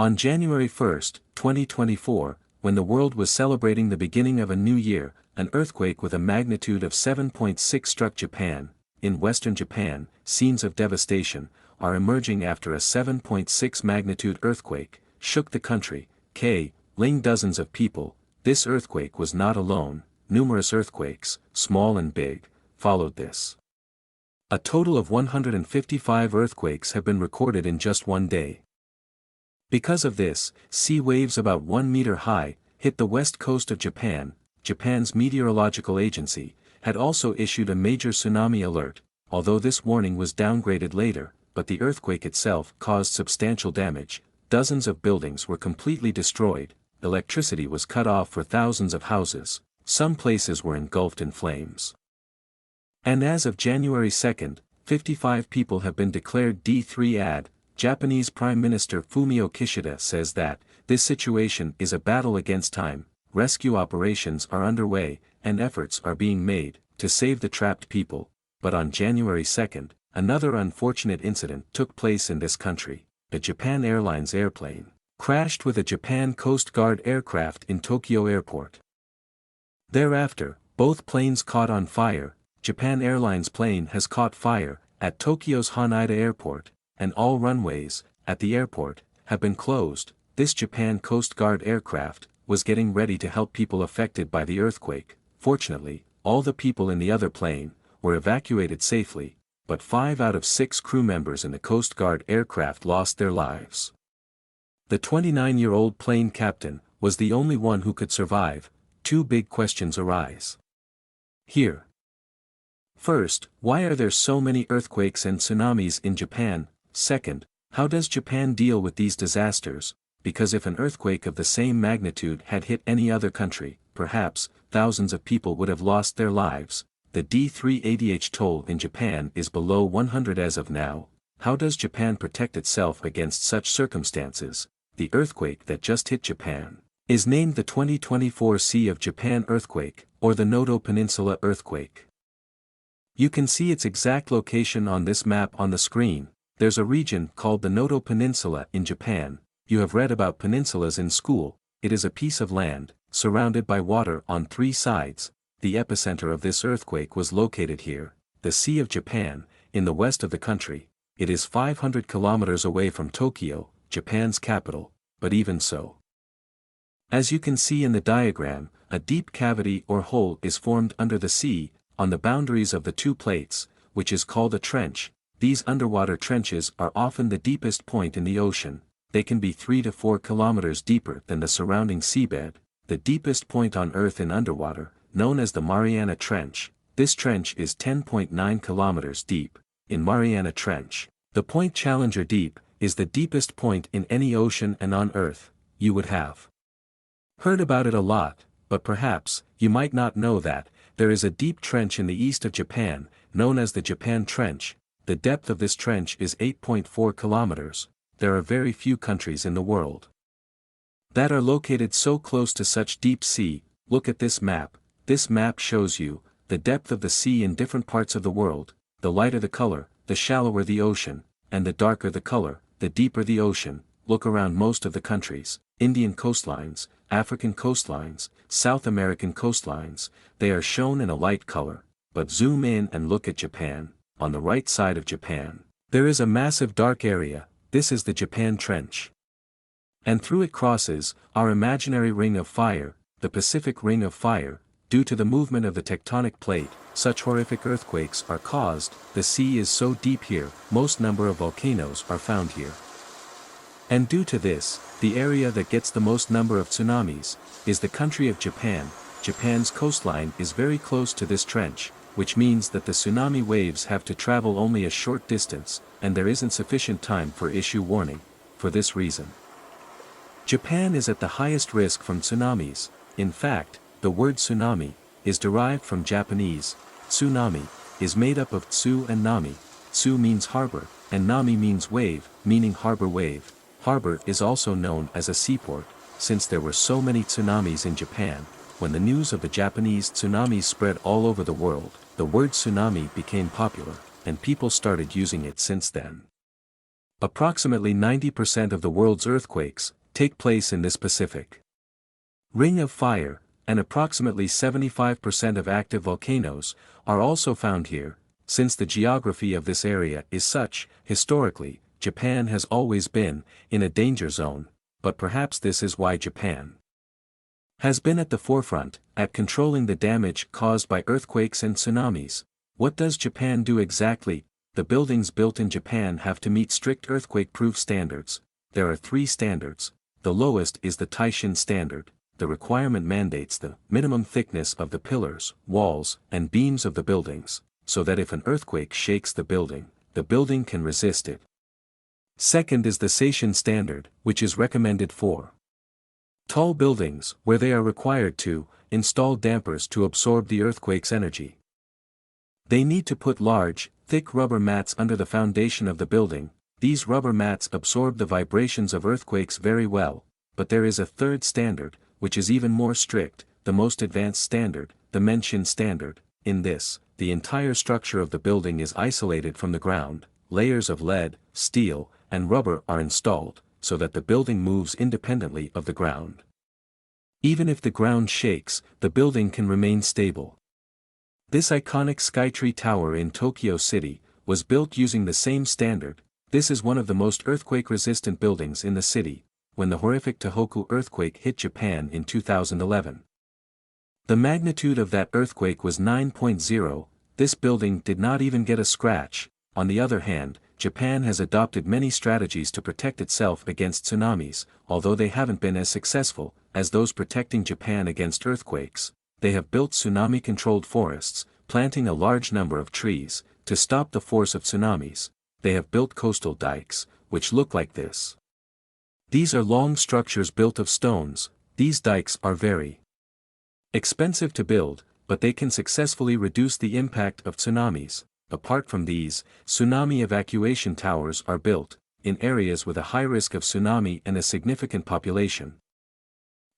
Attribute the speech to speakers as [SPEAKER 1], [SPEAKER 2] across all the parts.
[SPEAKER 1] On January 1, 2024, when the world was celebrating the beginning of a new year, an earthquake with a magnitude of 7.6 struck Japan. In western Japan, scenes of devastation are emerging after a 7.6 magnitude earthquake shook the country, killing dozens of people. This earthquake was not alone. Numerous earthquakes, small and big, followed this. A total of 155 earthquakes have been recorded in just one day. Because of this, sea waves about 1 meter high hit the west coast of Japan. Japan's meteorological agency had also issued a major tsunami alert, although this warning was downgraded later, but the earthquake itself caused substantial damage. Dozens of buildings were completely destroyed, electricity was cut off for thousands of houses, some places were engulfed in flames. And as of January 2, 55 people have been declared D3 Japanese Prime Minister Fumio Kishida says that, this situation is a battle against time, rescue operations are underway, and efforts are being made to save the trapped people. But on January 2, another unfortunate incident took place in this country. A Japan Airlines airplane crashed with a Japan Coast Guard aircraft in Tokyo Airport. Thereafter, both planes caught on fire. Japan Airlines plane has caught fire at Tokyo's Haneda Airport, and all runways at the airport have been closed. This Japan Coast Guard aircraft was getting ready to help people affected by the earthquake. Fortunately, all the people in the other plane were evacuated safely, but 5 out of 6 crew members in the Coast Guard aircraft lost their lives. The 29-year-old plane captain was the only one who could survive. 2 big questions arise here. First, why are there so many earthquakes and tsunamis in Japan? Second, how does Japan deal with these disasters? Because if an earthquake of the same magnitude had hit any other country, perhaps, thousands of people would have lost their lives. The D3 ADH toll in Japan is below 100 as of now. How does Japan protect itself against such circumstances? The earthquake that just hit Japan is named the 2024 Sea of Japan earthquake, or the Noto Peninsula earthquake. You can see its exact location on this map on the screen. There's a region called the Noto Peninsula in Japan. You have read about peninsulas in school. It is a piece of land, surrounded by water on 3 sides. The epicenter of this earthquake was located here, the Sea of Japan, in the west of the country. It is 500 kilometers away from Tokyo, Japan's capital, but even so. As you can see in the diagram, a deep cavity or hole is formed under the sea, on the boundaries of the 2 plates, which is called a trench. These underwater trenches are often the deepest point in the ocean. They can be 3 to 4 kilometers deeper than the surrounding seabed. The deepest point on Earth in underwater, known as the Mariana Trench. This trench is 10.9 kilometers deep. In Mariana Trench, the point Challenger Deep is the deepest point in any ocean and on Earth. You would have heard about it a lot, but perhaps you might not know that there is a deep trench in the east of Japan, known as the Japan Trench. The depth of this trench is 8.4 kilometers. There are very few countries in the world that are located so close to such deep sea. Look at this map. This map shows you the depth of the sea in different parts of the world. The lighter the color, the shallower the ocean, and the darker the color, the deeper the ocean. Look around most of the countries, Indian coastlines, African coastlines, South American coastlines, they are shown in a light color. But zoom in and look at Japan. On the right side of Japan, there is a massive dark area. This is the Japan Trench. And through it crosses our imaginary ring of fire, the Pacific Ring of Fire. Due to the movement of the tectonic plate, such horrific earthquakes are caused. The sea is so deep here, most number of volcanoes are found here. And due to this, the area that gets the most number of tsunamis is the country of Japan. Japan's coastline is very close to this trench, which means that the tsunami waves have to travel only a short distance, and there isn't sufficient time for issue warning. For this reason, Japan is at the highest risk from tsunamis. In fact, the word tsunami is derived from Japanese. Tsunami is made up of tsu and nami. Tsu means harbor, and nami means wave, meaning harbor wave. Harbor is also known as a seaport. Since there were so many tsunamis in Japan, when the news of the Japanese tsunamis spread all over the world, the word tsunami became popular, and people started using it since then. Approximately 90% of the world's earthquakes take place in this Pacific Ring of Fire, and approximately 75% of active volcanoes are also found here. Since the geography of this area is such, historically, Japan has always been in a danger zone, but perhaps this is why Japan has been at the forefront at controlling the damage caused by earthquakes and tsunamis. What does Japan do exactly? The buildings built in Japan have to meet strict earthquake-proof standards. There are 3 standards. The lowest is the Taishin standard. The requirement mandates the minimum thickness of the pillars, walls, and beams of the buildings, so that if an earthquake shakes the building can resist it. Second is the seismic standard, which is recommended for tall buildings, where they are required to install dampers to absorb the earthquake's energy. They need to put large, thick rubber mats under the foundation of the building. These rubber mats absorb the vibrations of earthquakes very well, but there is a third standard, which is even more strict, the most advanced standard, the Menshin standard. In this, the entire structure of the building is isolated from the ground, layers of lead, steel, and rubber are installed, so that the building moves independently of the ground. Even if the ground shakes, the building can remain stable. This iconic Skytree Tower in Tokyo City was built using the same standard. This is one of the most earthquake-resistant buildings in the city. When the horrific Tohoku earthquake hit Japan in 2011, the magnitude of that earthquake was 9.0. This building did not even get a scratch. On the other hand, Japan has adopted many strategies to protect itself against tsunamis, although they haven't been as successful as those protecting Japan against earthquakes. They have built tsunami-controlled forests, planting a large number of trees, to stop the force of tsunamis. They have built coastal dikes, which look like this. These are long structures built of stones. These dikes are very expensive to build, but they can successfully reduce the impact of tsunamis. Apart from these, tsunami evacuation towers are built in areas with a high risk of tsunami and a significant population.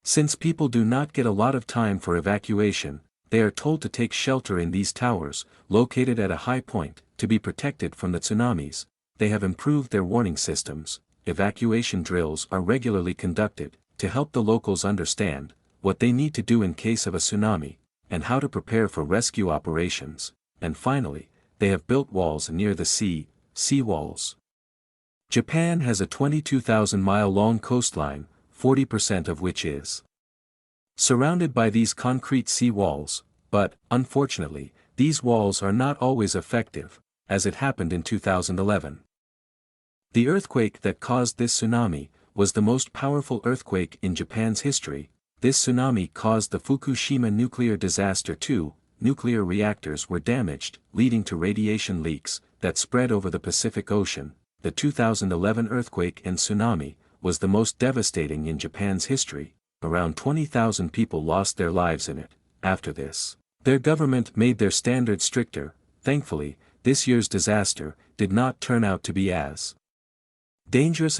[SPEAKER 1] Since people do not get a lot of time for evacuation, they are told to take shelter in these towers, located at a high point, to be protected from the tsunamis. They have improved their warning systems. Evacuation drills are regularly conducted, to help the locals understand what they need to do in case of a tsunami, and how to prepare for rescue operations. And finally, they have built walls near the sea walls. Japan has a 22,000-mile-long coastline, 40% of which is surrounded by these concrete sea walls, but, unfortunately, these walls are not always effective, as it happened in 2011. The earthquake that caused this tsunami was the most powerful earthquake in Japan's history. This tsunami caused the Fukushima nuclear disaster too. Nuclear reactors were damaged, leading to radiation leaks that spread over the Pacific Ocean. The 2011 earthquake and tsunami was the most devastating in Japan's history. Around 20,000 people lost their lives in it. After this, their government made their standards stricter. Thankfully, this year's disaster did not turn out to be as dangerous